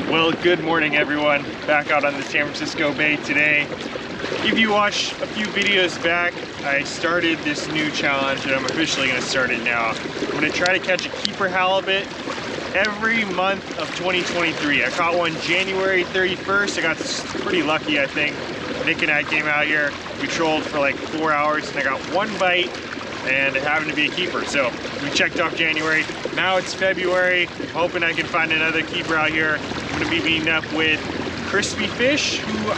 Well, good morning everyone. Back out on the San Francisco Bay today. If you watched a few videos back, I started this new challenge and I'm officially going to start it now. I'm going to try to catch a keeper halibut every month of 2023. I caught one January 31st. I got pretty lucky, I think. Nick and I came out here, we trolled for like 4 hours and I got one bite and it happened to be a keeper. So we checked off January. Now it's February. I'm hoping I can find another keeper out here. I'm gonna be meeting up with Crispy Fish, who,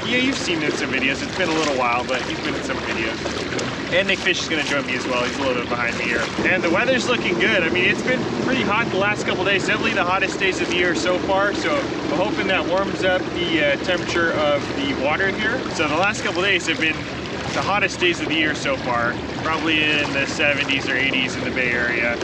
yeah, you've seen in some videos. It's been a little while, but he's been in some videos. And Nick Fish is gonna join me as well. He's a little bit behind me here. And the weather's looking good. I mean, it's been pretty hot the last couple days. Definitely the hottest days of the year so far. So I'm hoping that warms up the temperature of the water here. So the last couple days have been the hottest days of the year so far, probably in the 70s or 80s in the Bay Area.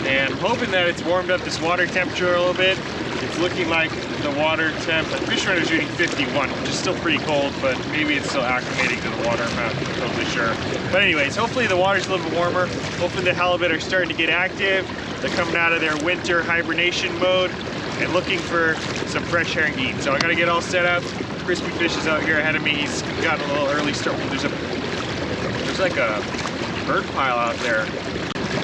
And I'm hoping that it's warmed up this water temperature a little bit. It's looking like the water temp, the fish runner's reading 51, which is still pretty cold, but maybe it's still acclimating to the water, I'm not totally sure. But anyways, hopefully the water's a little bit warmer. Hopefully the halibut are starting to get active. They're coming out of their winter hibernation mode and looking for some fresh herring to eat. So I gotta get all set up. Crispy Fish is out here ahead of me. He's gotten a little early start. There's like a bird pile out there.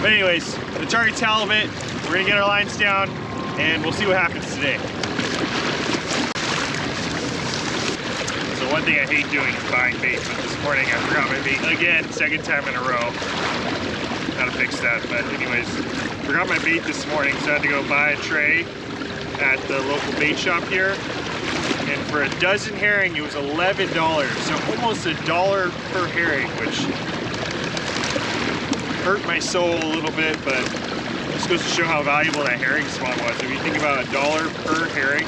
But anyways, the target's halibut. We're gonna get our lines down and we'll see what happens today. So one thing I hate doing is buying bait, but this morning I forgot my bait again, second time in a row. Gotta fix that, but anyways, forgot my bait this morning, so I had to go buy a tray at the local bait shop here. And for a dozen herring, it was $11, so almost $1 per herring, which hurt my soul a little bit, but just goes to show how valuable that herring spawn was. If you think about $1 per herring,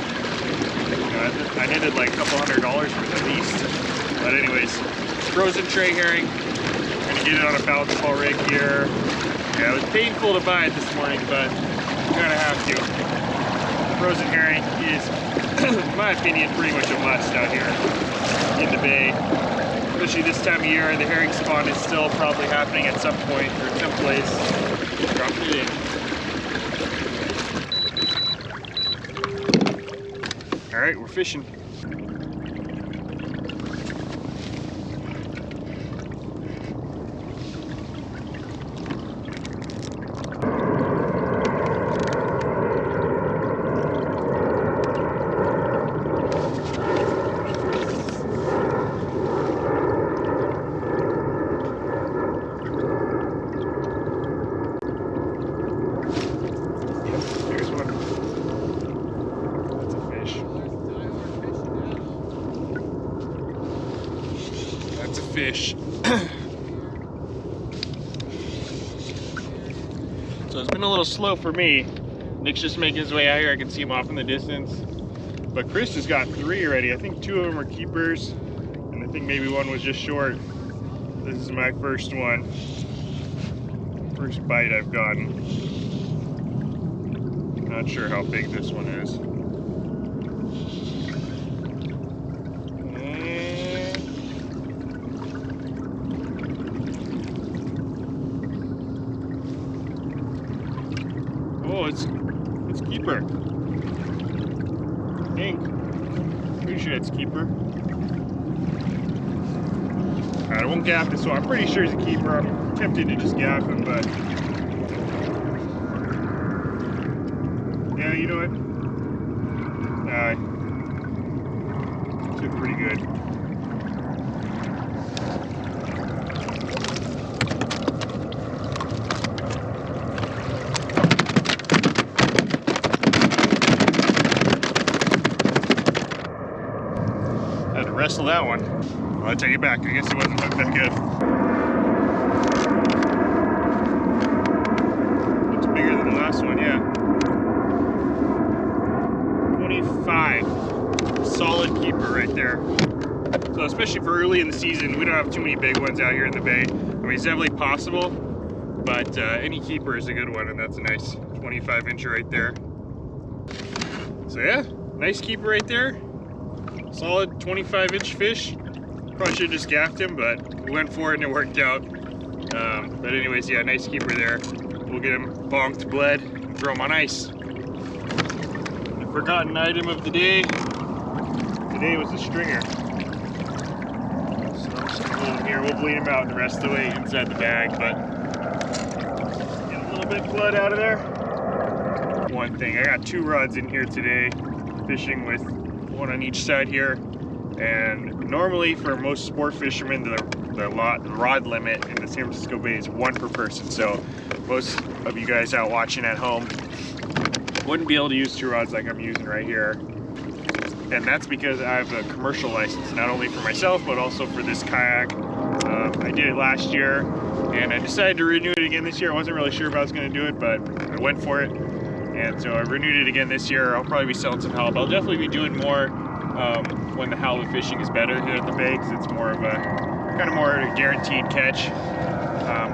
I netted like a couple $100 worth at least. But anyways, frozen tray herring. I'm gonna get it on a balance ball rig here. Yeah, it was painful to buy it this morning, but you kind of have to. Frozen herring is, in my opinion, pretty much a must out here in the bay. Especially this time of year, the herring spawn is still probably happening at some point or someplace. Dropped it in. All right, we're fishing. Fish. So it's been a little slow for me. Nick's just making his way out here. I can see him off in the distance. But Chris has got 3 already. I think 2 of them are keepers, and I think maybe one was just short. This is my first one. First bite I've gotten. Not sure how big this one is. Oh, it's keeper. Ink. Pretty sure it's keeper. Alright, I won't gaff this one. I'm pretty sure he's a keeper. I'm tempted to just gaff him, but yeah, you know what? Took pretty good. Wrestle that one. Well, I take it back. I guess it wasn't that good. Looks bigger than the last one, yeah. 25. Solid keeper right there. So especially for early in the season, we don't have too many big ones out here in the bay. I mean, it's definitely possible, but any keeper is a good one, and that's a nice 25-incher right there. So yeah, nice keeper right there. Solid 25-inch fish. Probably should have just gaffed him, but we went for it and it worked out. But anyways, yeah, nice keeper there. We'll get him bonked, bled, and throw him on ice. Forgotten item of the day. Today was a stringer. So I'm just gonna hold him here. We'll bleed him out the rest of the way inside the bag, but get a little bit of blood out of there. One thing, I got 2 rods in here today, fishing with one on each side here. And normally for most sport fishermen, the rod limit in the San Francisco Bay is 1 per person. So most of you guys out watching at home wouldn't be able to use 2 rods like I'm using right here. And that's because I have a commercial license, not only for myself, but also for this kayak. I did it last year, and I decided to renew it again this year. I wasn't really sure if I was going to do it, but I went for it. And so I renewed it again this year. I'll probably be selling some halibut. I'll definitely be doing more when the halibut fishing is better here at the bay, because it's more of a kind of more guaranteed catch.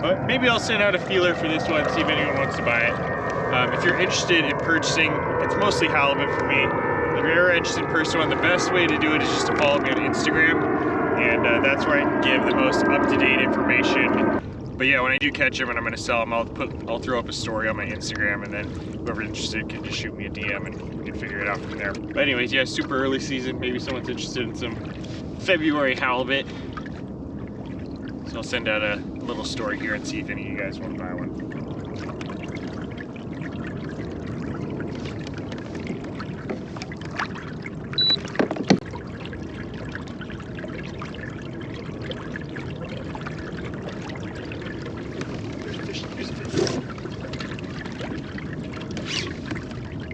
But maybe I'll send out a feeler for this one, see if anyone wants to buy it. If you're interested in purchasing, it's mostly halibut for me. If you're ever interested in purchasing one, the best way to do it is just to follow me on Instagram, and that's where I can give the most up-to-date information. But yeah, when I do catch them and I'm going to sell them, I'll throw up a story on my Instagram, and then whoever's interested can just shoot me a DM and we can figure it out from there. But anyways, yeah, super early season. Maybe someone's interested in some February halibut. So I'll send out a little story here and see if any of you guys want to buy one.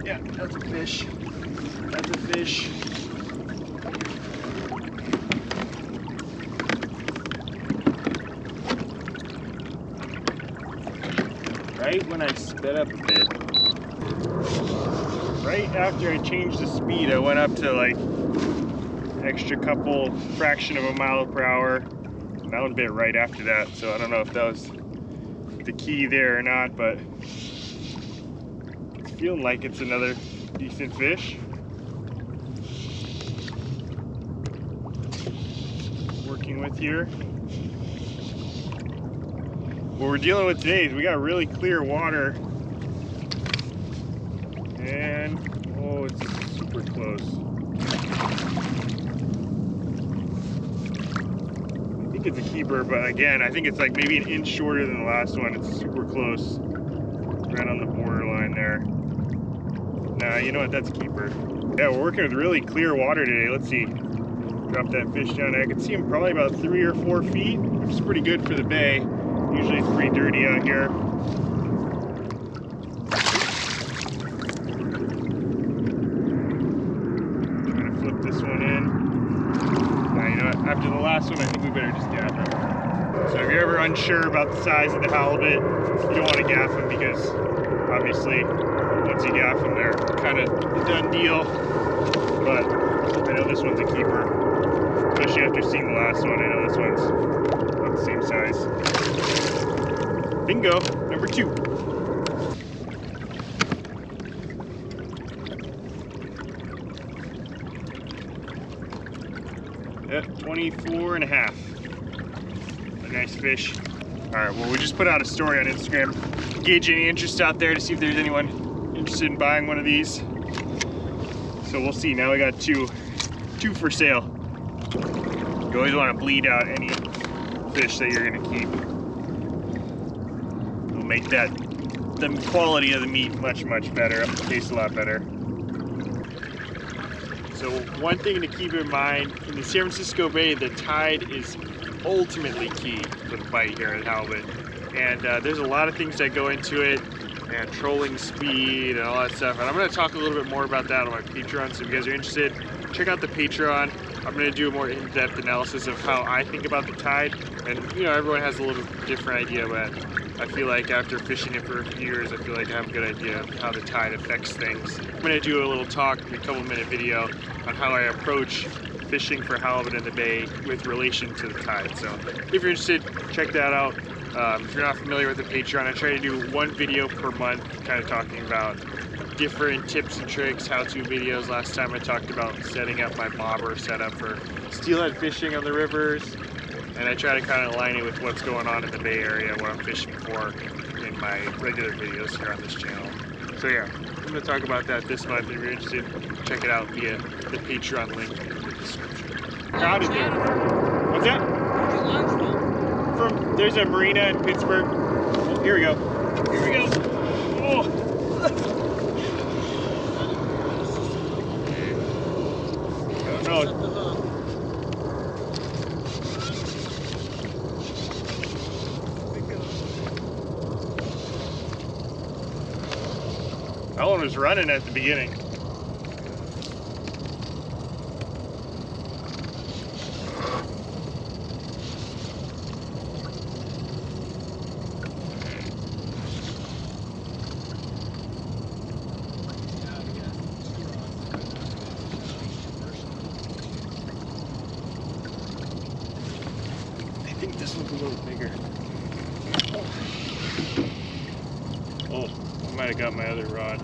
Yeah, that's a fish. That's a fish. Right when I sped up a bit, right after I changed the speed, I went up to like extra couple fraction of a mile per hour. And that was a bit right after that, so I don't know if that was the key there or not, but it's feeling like it's another decent fish. Working with here. What we're dealing with today is we got really clear water, and oh, it's super close. I think it's a keeper, but again, I think it's like maybe an inch shorter than the last one. It's super close, right on the borderline there. Nah, you know what? That's a keeper. Yeah, we're working with really clear water today. Let's see. Drop that fish down. I can see him probably about 3 or 4 feet, which is pretty good for the bay. Usually it's pretty dirty out here. Trying to flip this one in. Now, you know what? After the last one, I think we better just gaff him. So if you're ever unsure about the size of the halibut, you don't want to gaff them, because obviously once you gaff them, they're kind of a done deal. But I know this one's a keeper, especially after seeing the last one. I know this one's about the same size. Bingo, number 2. Yep, 24 and a half. A nice fish. All right, well, we just put out a story on Instagram, gauge any interest out there to see if there's anyone interested in buying one of these. So we'll see. Now we got two for sale. You always want to bleed out any fish that you're gonna keep. It'll make the quality of the meat much better. It'll taste a lot better. So one thing to keep in mind, in the San Francisco Bay, the tide is ultimately key for the bite here at halibut. And there's a lot of things that go into it, and trolling speed and all that stuff. And I'm gonna talk a little bit more about that on my Patreon, so if you guys are interested, check out the Patreon. I'm gonna do a more in-depth analysis of how I think about the tide. And you know, everyone has a little different idea, but I feel like after fishing it for a few years, I feel like I have a good idea of how the tide affects things. I'm gonna do a little talk, a couple-minute video on how I approach fishing for halibut in the bay with relation to the tide. So if you're interested, check that out. If you're not familiar with the Patreon, I try to do 1 video per month, kind of talking about different tips and tricks, how-to videos. Last time I talked about setting up my bobber setup for steelhead fishing on the rivers, and I try to kind of align it with what's going on in the Bay Area, what I'm fishing for in my regular videos here on this channel. So So yeah, I'm gonna talk about that this month. If you're interested, check it out via the Patreon link in the description. Crowded there. What's that? There's a marina in Pittsburgh. Oh, here we go. Here we go. Oh. No. That one was running at the beginning. I think this one's a little bigger. Oh, I might have got my other rod.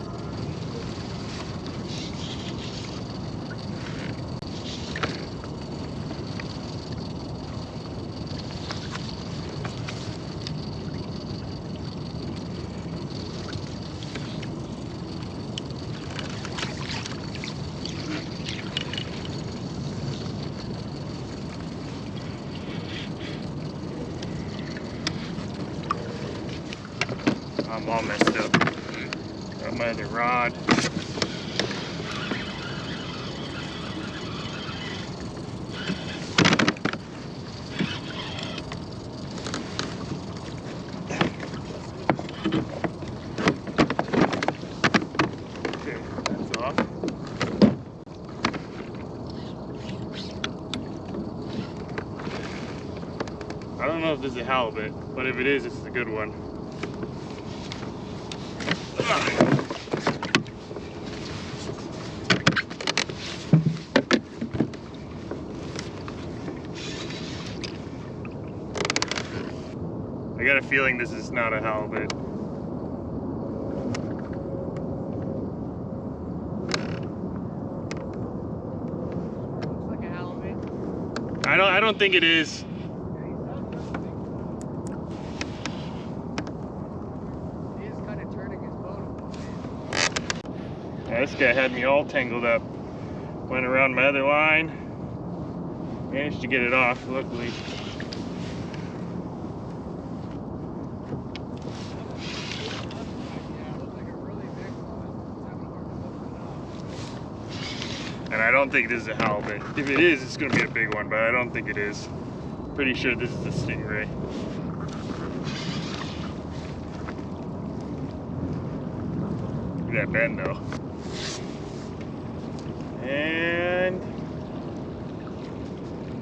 I'm all messed up. Got my other rod. Okay, that's off. I don't know if this is a halibut, but if it is, it's a good one. I got a feeling this is not a halibut. Looks like a halibut. I don't think it is. He is kind of turning his boat a little bit. Yeah, this guy had me all tangled up. Went around my other line. Managed to get it off, luckily. And I don't think this is a halibut. If it is, it's gonna be a big one, but I don't think it is. Pretty sure this is a stingray. Look at that bend though. And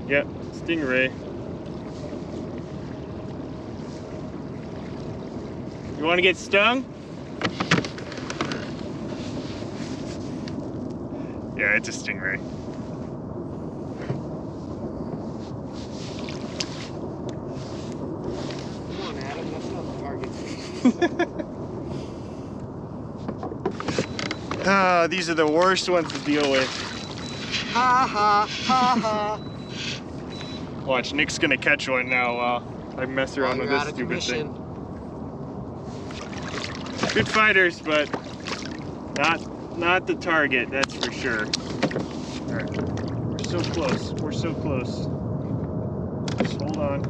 yep, stingray. You wanna get stung? Yeah, it's a stingray. Come on, Adam, that's not the target. These are the worst ones to deal with. Ha ha ha ha. Watch, Nick's gonna catch one now while I mess around with this stupid thing. Good fighters, but not the target, that's for sure. Alright, we're so close, we're so close. Just hold on.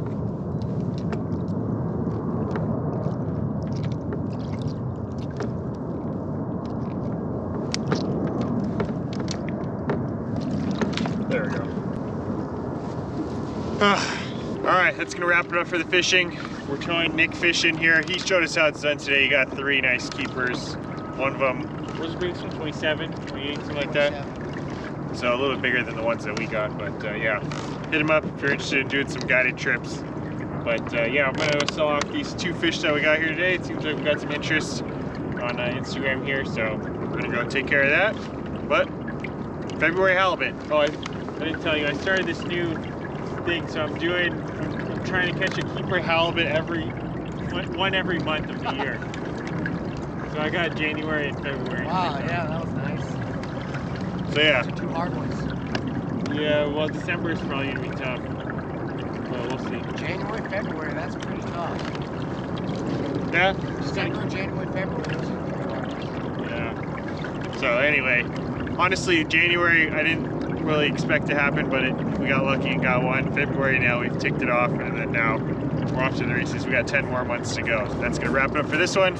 There we go. Alright, that's gonna wrap it up for the fishing. We're trying Nick fishing here. He showed us how it's done today. He got 3 nice keepers. One of them, what was the biggest one? 27, 28, something like that. So a little bit bigger than the ones that we got, but yeah. Hit him up if you're interested in doing some guided trips. But yeah, I'm gonna sell off these 2 fish that we got here today. It seems like we got some interest on Instagram here, so I'm gonna go take care of that. But February halibut. Oh, I didn't tell you, I started this new thing, so I'm trying to catch a keeper halibut one every month of the year. So I got January and February. Wow, yeah, that was nice. So yeah. 2 hard ones. Yeah, well, December is probably gonna be tough. Well, we'll see. January, February, that's pretty tough. Yeah. December, January, February, those are pretty hard. So anyway, honestly, January I didn't really expect to happen, but we got lucky and got one. February now we've ticked it off, and then now we're off to the races. We got 10 more months to go. That's gonna wrap it up for this one.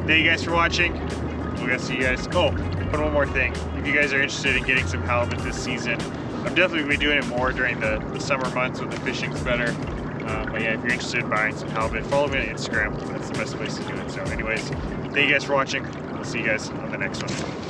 Thank you guys for watching. We're gonna see you guys. Oh, and one more thing. If you guys are interested in getting some halibut this season, I'm definitely gonna be doing it more during the summer months when the fishing's better. But yeah, if you're interested in buying some halibut, follow me on Instagram. That's the best place to do it. So anyways, thank you guys for watching. We'll see you guys on the next one.